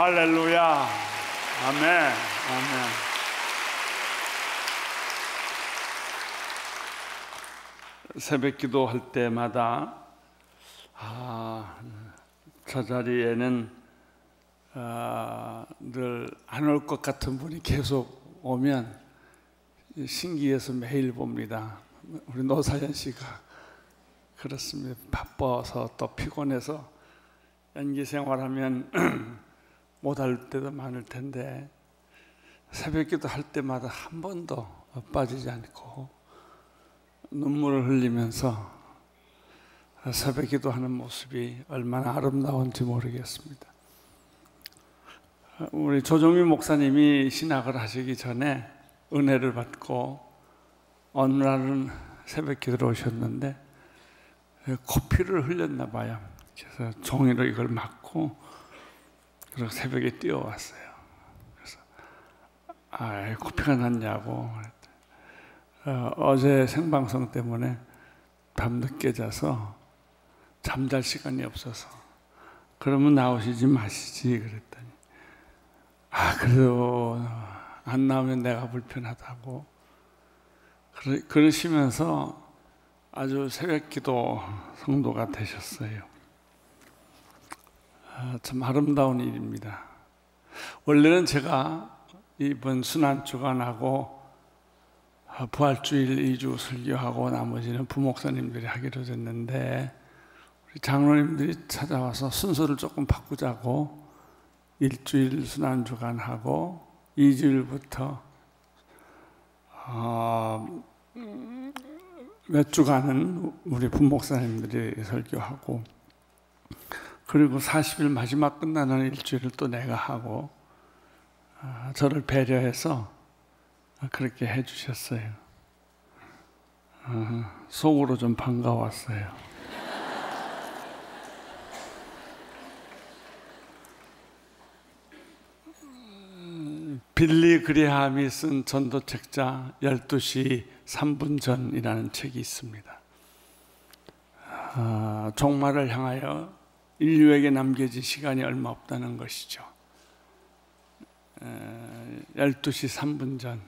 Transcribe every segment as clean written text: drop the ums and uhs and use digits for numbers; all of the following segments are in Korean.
할렐루야. 아멘. 아멘. 새벽 기도할 때마다 저 자리에는 늘 안 올 것 같은 분이 계속 오면 신기해서 매일 봅니다. 우리 노사연 씨가 그렇습니다. 바빠서 또 피곤해서 연기 생활하면 못할 때도 많을 텐데 새벽 기도할 때마다 한 번도 빠지지 않고 눈물을 흘리면서 새벽 기도하는 모습이 얼마나 아름다운지 모르겠습니다. 우리 조정미 목사님이 신학을 하시기 전에 은혜를 받고 어느 날은 새벽 기도로 오셨는데 코피를 흘렸나 봐요. 그래서 종이로 이걸 막고 그리고 새벽에 뛰어왔어요. 그래서 코피가 났냐고. 어제 생방송 때문에 밤늦게 자서 잠잘 시간이 없어서 그러면 나오시지 마시지 그랬더니 그래도 안 나오면 내가 불편하다고 그러시면서 아주 새벽기도 성도가 되셨어요. 참 아름다운 일입니다. 원래는 제가 이번 순환주간하고 부활주일 2주 설교하고 나머지는 부목사님들이 하기로 됐는데 우리 장로님들이 찾아와서 순서를 조금 바꾸자고 일주일 순환주간하고 2주일부터 몇 주간은 우리 부목사님들이 설교하고 그리고 40일 마지막 끝나는 일주일을 또 내가 하고 저를 배려해서 그렇게 해주셨어요. 속으로 좀 반가웠어요. 빌리 그레함이 쓴 전도책자 12시 3분 전이라는 책이 있습니다. 종말을 향하여 인류에게 남겨진 시간이 얼마 없다는 것이죠. 12시 3분 전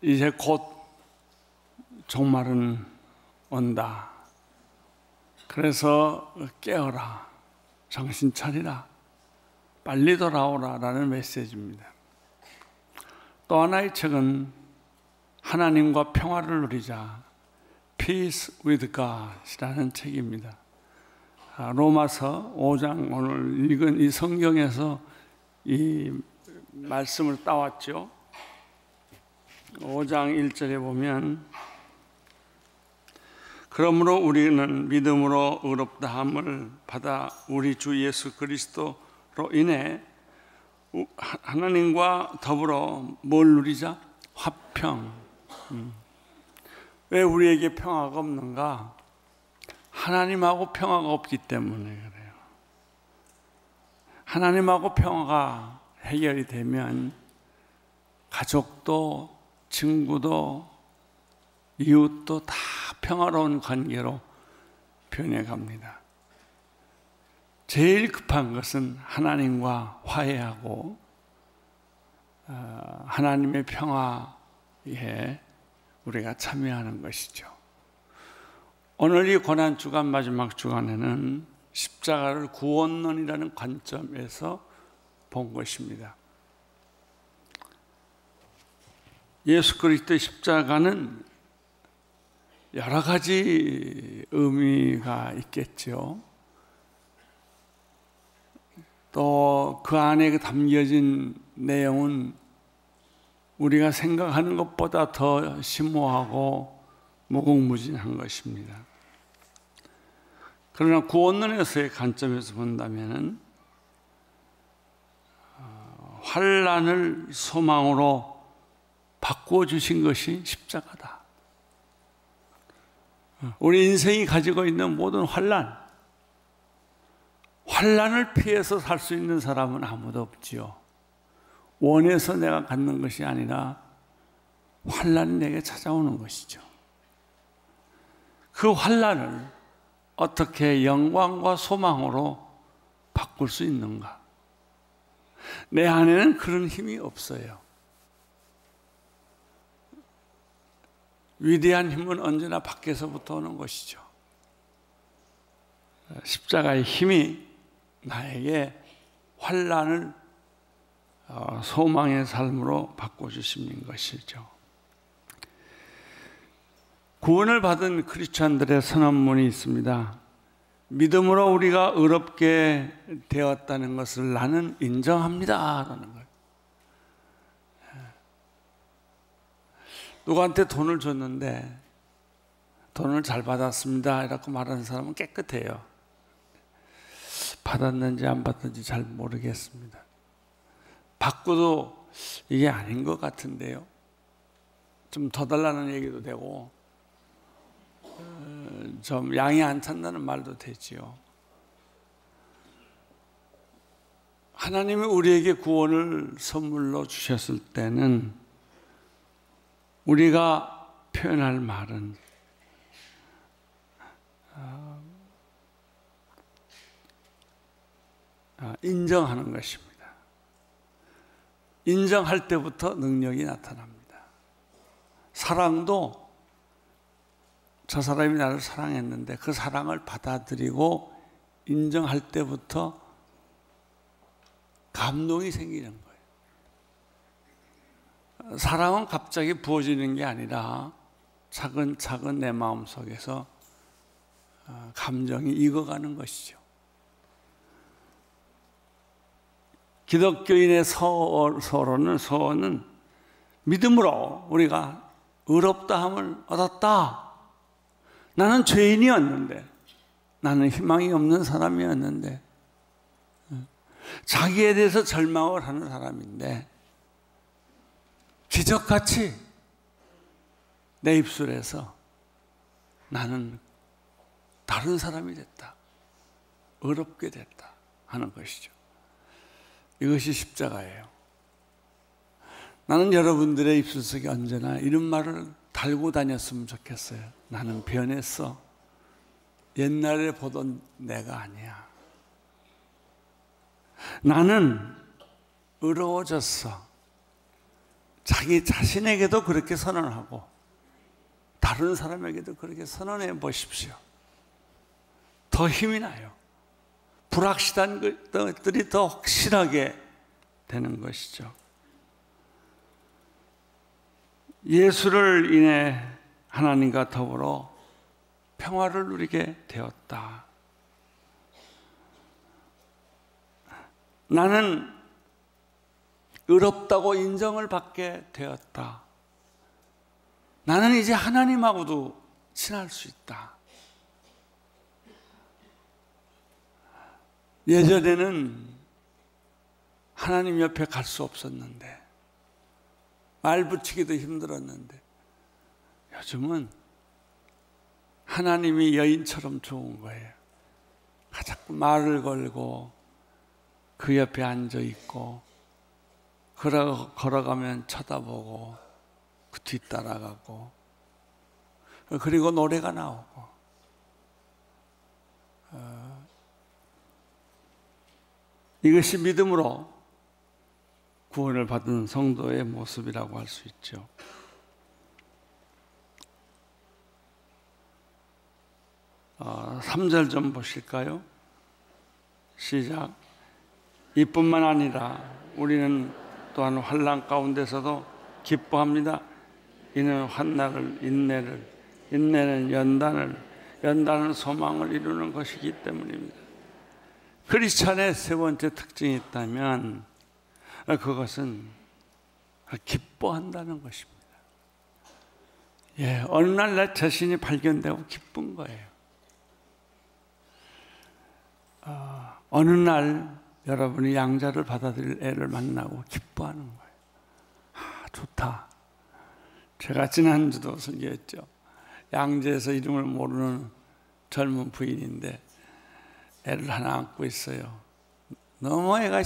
이제 곧 종말은 온다. 그래서 깨어라, 정신 차리라, 빨리 돌아오라 라는 메시지입니다. 또 하나의 책은 하나님과 평화를 누리자, Peace with God 이라는 책입니다. 로마서 5장 오늘 읽은 이 성경에서 이 말씀을 따왔죠. 5장 1절에 보면 그러므로 우리는 믿음으로 의롭다함을 받아 우리 주 예수 그리스도로 인해 하나님과 더불어 뭘 누리자? 화평. 왜 우리에게 평화가 없는가? 하나님하고 평화가 없기 때문에 그래요. 하나님하고 평화가 해결이 되면 가족도 친구도 이웃도 다 평화로운 관계로 변해갑니다. 제일 급한 것은 하나님과 화해하고 하나님의 평화에 우리가 참여하는 것이죠. 오늘 이 고난주간 마지막 주간에는 십자가를 구원론이라는 관점에서 본 것입니다. 예수 그리스도의 십자가는 여러 가지 의미가 있겠죠. 또 그 안에 담겨진 내용은 우리가 생각하는 것보다 더 심오하고 무궁무진한 것입니다. 그러나 구원론에서의 관점에서 본다면 환난을 소망으로 바꾸어 주신 것이 십자가다. 우리 인생이 가지고 있는 모든 환난을 피해서 살 수 있는 사람은 아무도 없지요. 원해서 내가 갖는 것이 아니라 환난이 내게 찾아오는 것이죠. 그 환난을 어떻게 영광과 소망으로 바꿀 수 있는가? 내 안에는 그런 힘이 없어요. 위대한 힘은 언제나 밖에서부터 오는 것이죠. 십자가의 힘이 나에게 환난을 소망의 삶으로 바꿔주시는 것이죠. 구원을 받은 크리스찬들의 선언문이 있습니다. 믿음으로 우리가 의롭게 되었다는 것을 나는 인정합니다 라는 거예요. 누구한테 돈을 줬는데 돈을 잘 받았습니다 이라고 말하는 사람은 깨끗해요. 받았는지 안 받았는지 잘 모르겠습니다. 받고도 이게 아닌 것 같은데요. 좀 더 달라는 얘기도 되고 좀 양이 안 찬다는 말도 되지요. 하나님이 우리에게 구원을 선물로 주셨을 때는 우리가 표현할 말은 인정하는 것입니다. 인정할 때부터 능력이 나타납니다. 사랑도 저 사람이 나를 사랑했는데 그 사랑을 받아들이고 인정할 때부터 감동이 생기는 거예요. 사랑은 갑자기 부어지는 게 아니라 차근차근 내 마음속에서 감정이 익어가는 것이죠. 기독교인의 서원은 믿음으로 우리가 의롭다함을 얻었다. 나는 죄인이었는데, 나는 희망이 없는 사람이었는데, 자기에 대해서 절망을 하는 사람인데 기적같이 내 입술에서 나는 다른 사람이 됐다, 의롭게 됐다 하는 것이죠. 이것이 십자가예요. 나는 여러분들의 입술 속에 언제나 이런 말을 달고 다녔으면 좋겠어요. 나는 변했어. 옛날에 보던 내가 아니야. 나는 의로워졌어. 자기 자신에게도 그렇게 선언하고 다른 사람에게도 그렇게 선언해 보십시오. 더 힘이 나요. 불확실한 것들이 더 확실하게 되는 것이죠. 예수를 인해 하나님과 더불어 평화를 누리게 되었다. 나는 의롭다고 인정을 받게 되었다. 나는 이제 하나님하고도 친할 수 있다. 예전에는 하나님 옆에 갈 수 없었는데, 말 붙이기도 힘들었는데, 요즘은 하나님이 여인처럼 좋은 거예요. 자꾸 말을 걸고 그 옆에 앉아 있고, 걸어가면 쳐다보고 그 뒤 따라가고, 그리고 노래가 나오고, 이것이 믿음으로 구원을 받은 성도의 모습이라고 할 수 있죠. 어, 3절 좀 보실까요? 시작. 이뿐만 아니라 우리는 또한 환난 가운데서도 기뻐합니다. 이는 환난을 인내는 연단은 소망을 이루는 것이기 때문입니다. 크리스찬의 세 번째 특징이 있다면 그것은 기뻐한다는 것입니다. 예, 어느 날 내 자신이 발견되고 기쁜 거예요. 어느 날 여러분이 양자를 받아들일 애를 만나고 기뻐하는 거예요. 아, 좋다. 제가 지난주도 설교했죠. 양재에서 이름을 모르는 젊은 부인인데 애를 하나 안고 있어요. 너무 애가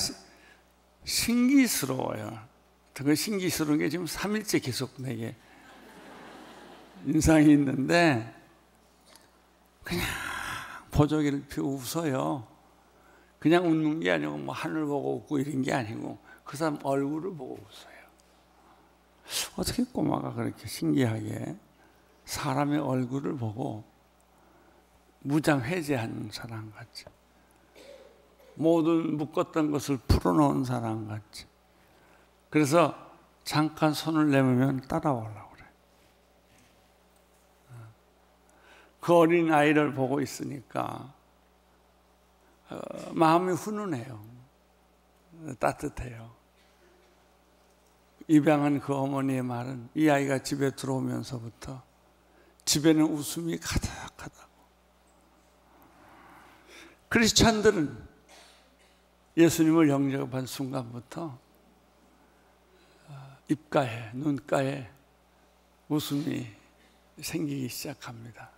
신기스러워요. 그 신기스러운 게 지금 3일째 계속 내게 인상이 있는데 그냥 보조개를 피고 웃어요. 그냥 웃는 게 아니고 뭐 하늘 보고 웃고 이런 게 아니고 그 사람 얼굴을 보고 웃어요. 어떻게 꼬마가 그렇게 신기하게 사람의 얼굴을 보고 무장해제하는 사람 같이, 모든 묶었던 것을 풀어놓은 사람 같이. 그래서 잠깐 손을 내밀면 따라오려고 그래. 그 어린 아이를 보고 있으니까 마음이 훈훈해요. 따뜻해요. 입양한 그 어머니의 말은 이 아이가 집에 들어오면서부터 집에는 웃음이 가득하다고. 크리스찬들은 예수님을 영접한 순간부터 입가에, 눈가에 웃음이 생기기 시작합니다.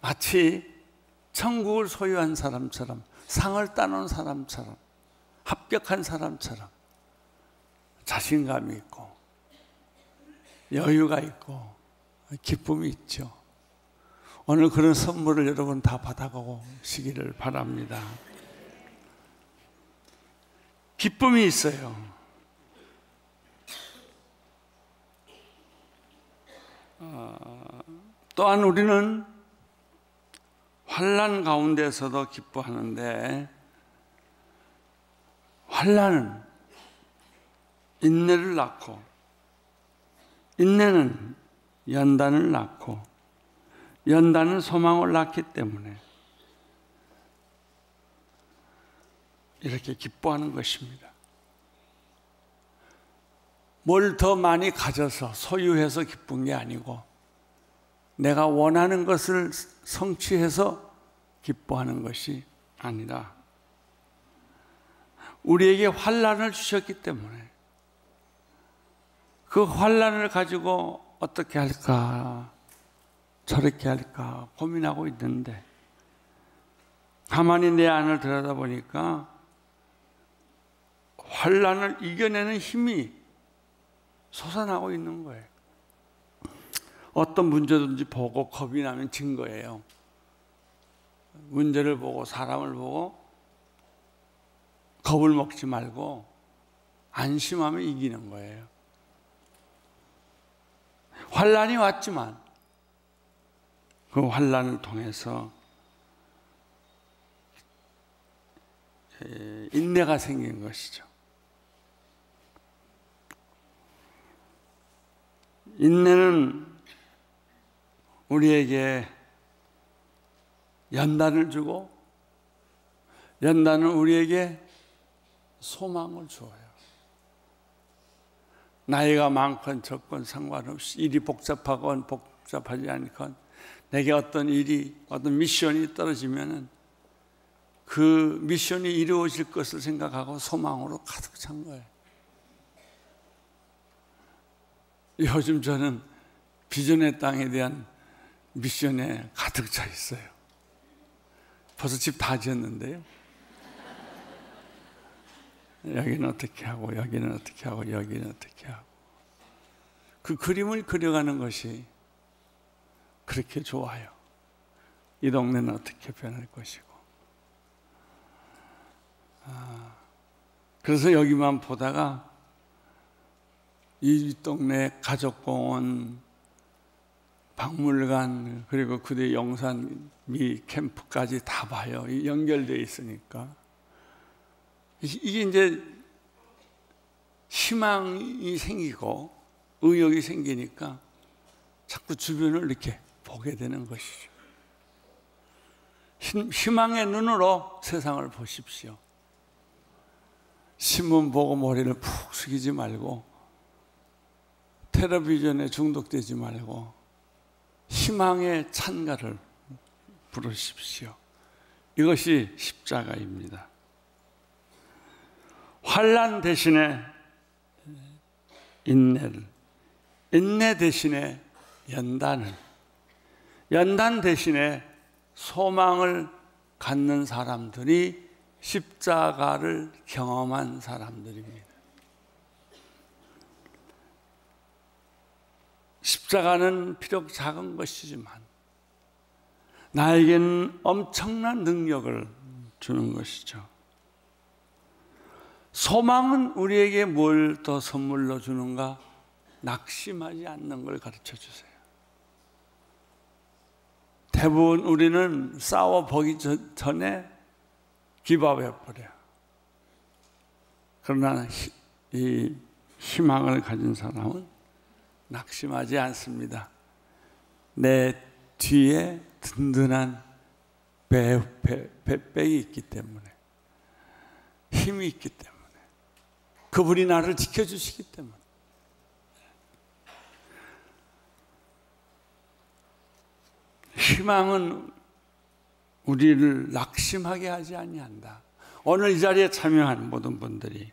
마치 천국을 소유한 사람처럼, 상을 따놓은 사람처럼, 합격한 사람처럼 자신감이 있고 여유가 있고 기쁨이 있죠. 오늘 그런 선물을 여러분 다 받아가시기를 바랍니다. 기쁨이 있어요. 또한 우리는 환난 가운데서도 기뻐하는데, 환난은 인내를 낳고, 인내는 연단을 낳고, 연단은 소망을 낳기 때문에 이렇게 기뻐하는 것입니다. 뭘 더 많이 가져서 소유해서 기쁜 게 아니고 내가 원하는 것을 성취해서 기뻐하는 것이 아니라 우리에게 환난을 주셨기 때문에 그 환난을 가지고 어떻게 할까 저렇게 할까 고민하고 있는데, 가만히 내 안을 들여다보니까 환난을 이겨내는 힘이 솟아나고 있는 거예요. 어떤 문제든지 보고 겁이 나면 진 거예요. 문제를 보고 사람을 보고 겁을 먹지 말고 안심하면 이기는 거예요. 환난이 왔지만 그 환난을 통해서 인내가 생긴 것이죠. 인내는 우리에게 연단을 주고, 연단은 우리에게 소망을 주어요. 나이가 많건 적건 상관없이, 일이 복잡하건 복잡하지 않건 내게 어떤 일이, 어떤 미션이 떨어지면은 그 미션이 이루어질 것을 생각하고 소망으로 가득 찬 거예요. 요즘 저는 비전의 땅에 대한 미션에 가득 차 있어요. 벌써 집 다 지었는데요. 여기는 어떻게 하고, 여기는 어떻게 하고, 여기는 어떻게 하고. 그 그림을 그려가는 것이 그렇게 좋아요. 이 동네는 어떻게 변할 것이고. 그래서 여기만 보다가 이 동네 가족공원, 박물관, 그리고 그대 영산미 캠프까지 다 봐요. 연결되어 있으니까. 이게 이제 희망이 생기고 의욕이 생기니까 자꾸 주변을 이렇게 보게 되는 것이죠. 희망의 눈으로 세상을 보십시오. 신문 보고 머리를 푹 숙이지 말고, 텔레비전에 중독되지 말고 희망의 찬가를 부르십시오. 이것이 십자가입니다. 환난 대신에 인내를, 인내 대신에 연단을, 연단 대신에 소망을 갖는 사람들이 십자가를 경험한 사람들입니다. 십자가는 비록 작은 것이지만 나에게는 엄청난 능력을 주는 것이죠. 소망은 우리에게 뭘 더 선물로 주는가? 낙심하지 않는 걸 가르쳐 주세요. 대부분 우리는 싸워보기 전에 기밥해 버려요. 그러나 이 희망을 가진 사람은 낙심하지 않습니다. 내 뒤에 든든한 배백이 있기 때문에, 힘이 있기 때문에, 그분이 나를 지켜주시기 때문에. 희망은 우리를 낙심하게 하지 아니한다. 오늘 이 자리에 참여한 모든 분들이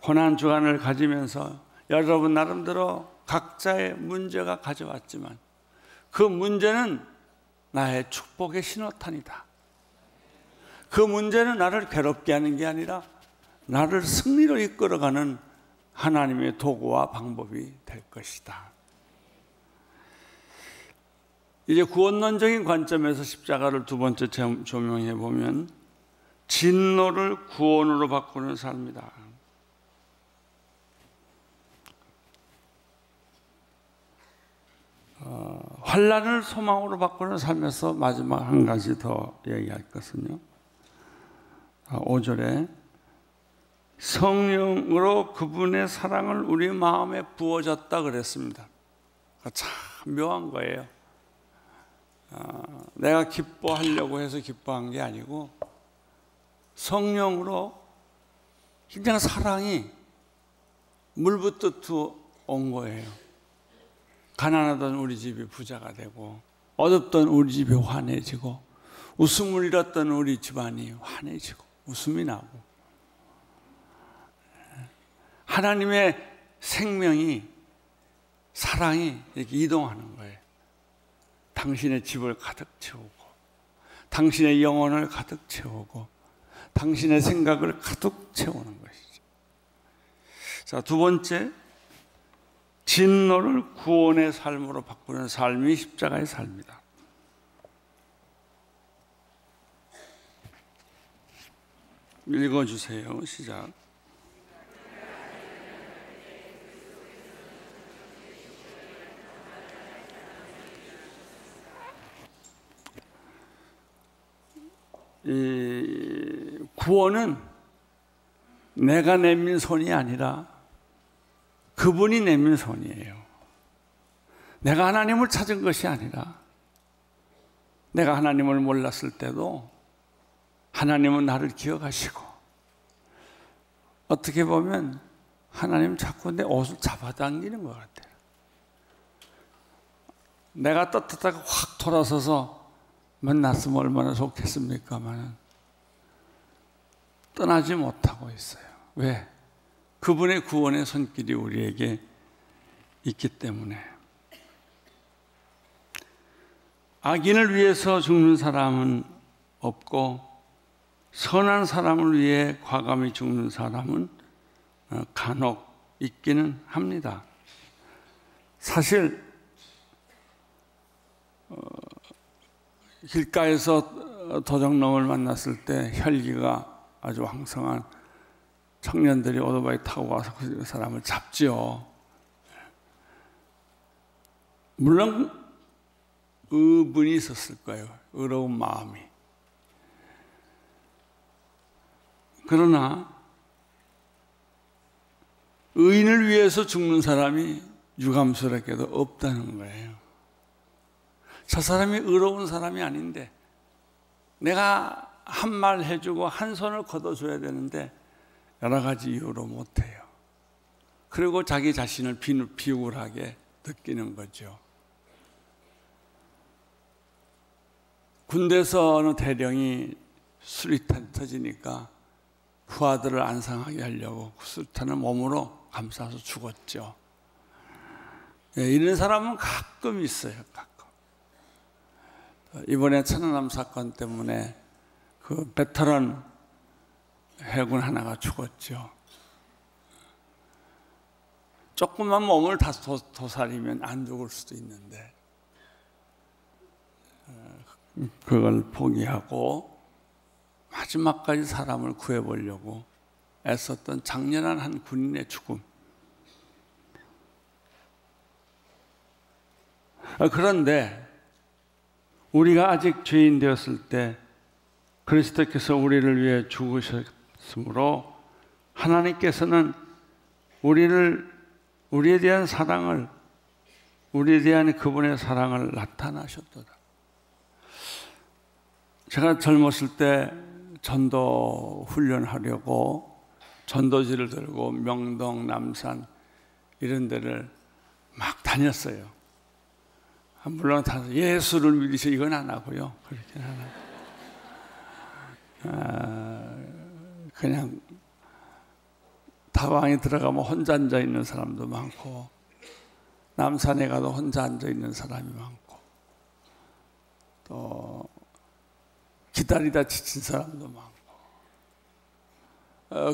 고난 주간을 가지면서 여러분 나름대로 각자의 문제가 가져왔지만 그 문제는 나의 축복의 신호탄이다. 그 문제는 나를 괴롭게 하는 게 아니라 나를 승리로 이끌어가는 하나님의 도구와 방법이 될 것이다. 이제 구원론적인 관점에서 십자가를 두 번째 조명해 보면 진노를 구원으로 바꾸는 삶이다. 환난을 소망으로 바꾸는 삶에서 마지막 한 가지 더 얘기할 것은요, 5절에 성령으로 그분의 사랑을 우리 마음에 부어졌다 그랬습니다. 참 묘한 거예요. 내가 기뻐하려고 해서 기뻐한 게 아니고 성령으로 그냥 사랑이 물붓듯 온 거예요. 가난하던 우리 집이 부자가 되고 어둡던 우리 집이 환해지고 웃음을 잃었던 우리 집안이 환해지고 웃음이 나고 하나님의 생명이, 사랑이 이렇게 이동하는 거예요. 당신의 집을 가득 채우고 당신의 영혼을 가득 채우고 당신의 생각을 가득 채우는 것이죠. 자, 두 번째, 진노를 구원의 삶으로 바꾸는 삶이 십자가의 삶이다. 읽어주세요. 시작. 이 구원은 내가 내민 손이 아니라 그분이 내민 손이에요. 내가 하나님을 찾은 것이 아니라 내가 하나님을 몰랐을 때도 하나님은 나를 기억하시고 어떻게 보면 하나님 자꾸 내 옷을 잡아당기는 것 같아요. 내가 떳떳하게 확 돌아서서 만났으면 얼마나 좋겠습니까만 떠나지 못하고 있어요. 왜? 그분의 구원의 손길이 우리에게 있기 때문에. 악인을 위해서 죽는 사람은 없고 선한 사람을 위해 과감히 죽는 사람은 간혹 있기는 합니다. 사실 길가에서 도적놈을 만났을 때 혈기가 아주 왕성한 청년들이 오토바이 타고 와서 그 사람을 잡지요. 물론 의분이 있었을 거예요. 의로운 마음이. 그러나 의인을 위해서 죽는 사람이 유감스럽게도 없다는 거예요. 저 사람이 의로운 사람이 아닌데 내가 한 말 해주고 한 손을 걷어줘야 되는데 여러 가지 이유로 못해요. 그리고 자기 자신을 비굴하게 느끼는 거죠. 군대에서 어느 대령이 수리탄 터지니까 부하들을 안상하게 하려고 수리탄을 몸으로 감싸서 죽었죠. 이런 사람은 가끔 있어요. 가끔. 이번에 천안함 사건 때문에 그 베테랑 해군 하나가 죽었죠. 조금만 몸을 다 도사리면 안 죽을 수도 있는데 그걸 포기하고 마지막까지 사람을 구해보려고 애썼던 장렬한 한 군인의 죽음. 그런데 우리가 아직 죄인 되었을 때 그리스도께서 우리를 위해 죽으셨으므로 하나님께서는 우리에 대한 사랑을, 우리에 대한 그분의 사랑을 나타나셨도다. 제가 젊었을 때 전도 훈련하려고 전도지를 들고 명동, 남산 이런 데를 막 다녔어요. 물론 예수를 믿으셔 이건 안 하고요. 그렇게 그냥 다방에 들어가면 혼자 앉아 있는 사람도 많고, 남산에 가도 혼자 앉아 있는 사람이 많고, 또 기다리다 지친 사람도 많고,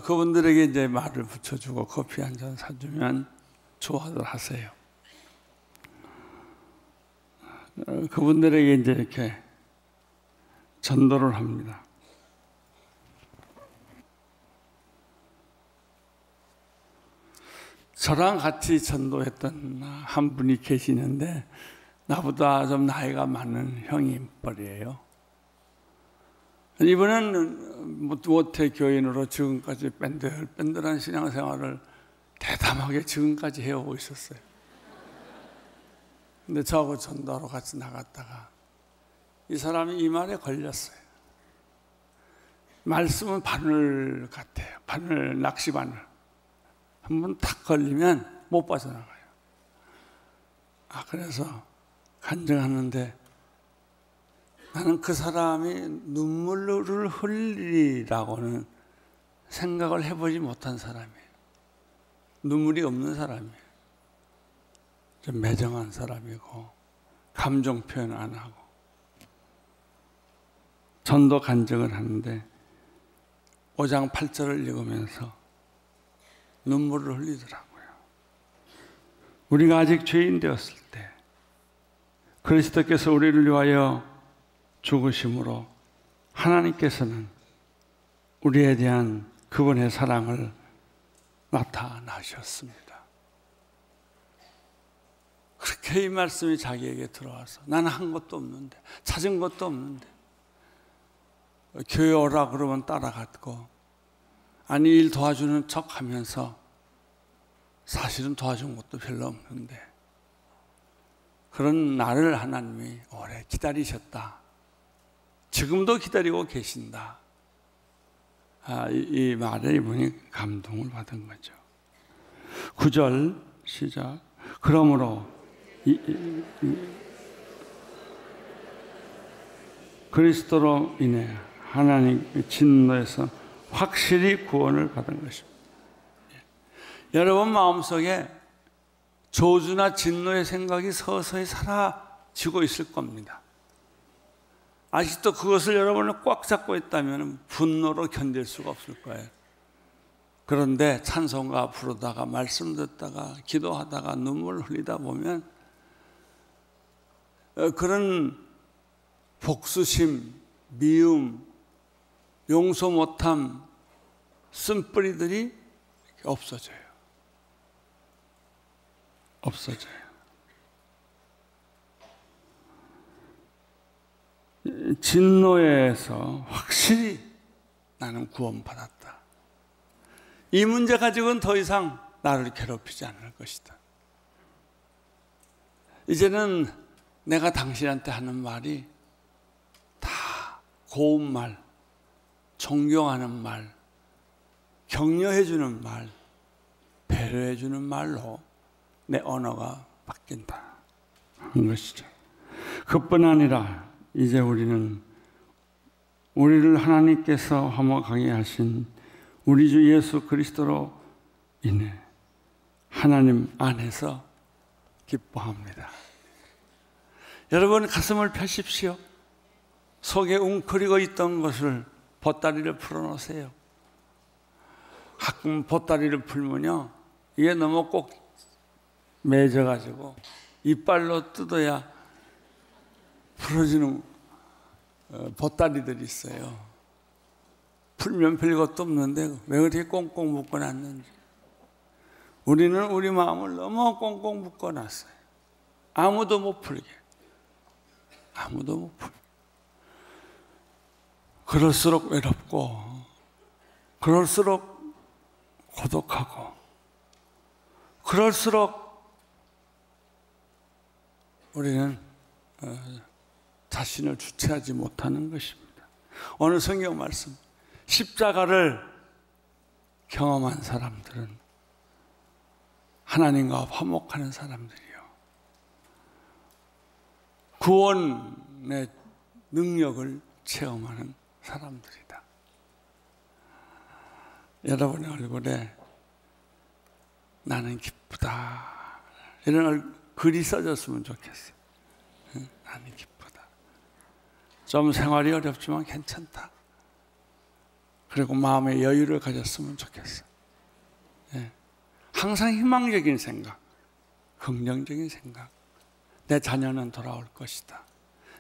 그분들에게 이제 말을 붙여주고 커피 한 잔 사주면 좋아들 하세요. 그분들에게 이제 이렇게 전도를 합니다. 저랑 같이 전도했던 한 분이 계시는데 나보다 좀 나이가 많은 형님뻘이에요. 이분은 모태 교인으로 지금까지 뺀들뺀들한 신앙생활을 대담하게 지금까지 해오고 있었어요. 근데 저하고 전도하러 같이 나갔다가 이 사람이 이 말에 걸렸어요. 말씀은 바늘 같아요. 바늘, 낚시 바늘. 한번 탁 걸리면 못 빠져나가요. 그래서 간증하는데 나는 그 사람이 눈물을 흘리라고는 생각을 해보지 못한 사람이에요. 눈물이 없는 사람이에요. 좀 매정한 사람이고 감정 표현 안 하고 전도 간증을 하는데 5장 8절을 읽으면서 눈물을 흘리더라고요. 우리가 아직 죄인 되었을 때 그리스도께서 우리를 위하여 죽으심으로 하나님께서는 우리에 대한 그분의 사랑을 나타나셨습니다. 그렇게 이 말씀이 자기에게 들어와서 나는 한 것도 없는데, 찾은 것도 없는데, 교회 오라 그러면 따라갔고, 아니 일 도와주는 척 하면서 사실은 도와준 것도 별로 없는데, 그런 나를 하나님이 오래 기다리셨다. 지금도 기다리고 계신다. 이 말에 이분이 감동을 받은 거죠. 9절 시작. 그러므로 그리스도로 인해 하나님의 진노에서 확실히 구원을 받은 것입니다. 여러분 마음속에 저주나 진노의 생각이 서서히 사라지고 있을 겁니다. 아직도 그것을 여러분은 꽉 잡고 있다면 분노로 견딜 수가 없을 거예요. 그런데 찬송가 부르다가 말씀 듣다가 기도하다가 눈물 흘리다 보면 그런 복수심, 미움, 용서 못함, 쓴뿌리들이 없어져요. 진노에서 확실히 나는 구원받았다. 이 문제 가지고는 더 이상 나를 괴롭히지 않을 것이다. 이제는 내가 당신한테 하는 말이 다 고운 말, 존경하는 말, 격려해주는 말, 배려해주는 말로 내 언어가 바뀐다 하는 것이죠. 그뿐 아니라 이제 우리를 하나님께서 화목하게 하신 우리 주 예수 그리스도로 인해 하나님 안에서 기뻐합니다. 여러분 가슴을 펴십시오. 속에 웅크리고 있던 것을 보따리를 풀어놓으세요. 가끔 보따리를 풀면요, 이게 너무 꼭 맺어가지고 이빨로 뜯어야 풀어지는 보따리들이 있어요. 풀면 별것도 없는데 왜 그렇게 꽁꽁 묶어놨는지. 우리는 우리 마음을 너무 꽁꽁 묶어놨어요. 아무도 못 풀게. 아무도 못 풀게. 그럴수록 외롭고, 그럴수록 고독하고, 그럴수록 우리는 자신을 주체하지 못하는 것입니다. 오늘 성경 말씀, 십자가를 경험한 사람들은 하나님과 화목하는 사람들이요, 구원의 능력을 체험하는 사람들이다. 여러분의 얼굴에 나는 기쁘다, 이런 글이 써졌으면 좋겠어요. 나는 기쁘다. 좀 생활이 어렵지만 괜찮다. 그리고 마음의 여유를 가졌으면 좋겠어. 항상 희망적인 생각, 긍정적인 생각. 내 자녀는 돌아올 것이다.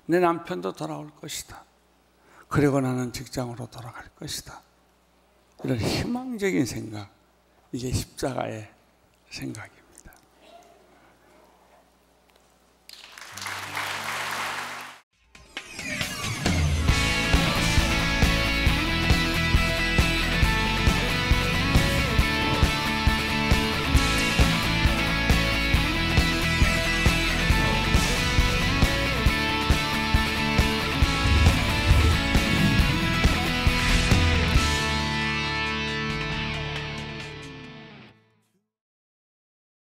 내 남편도 돌아올 것이다. 그리고 나는 직장으로 돌아갈 것이다. 이런 희망적인 생각, 이게 십자가의 생각입니다.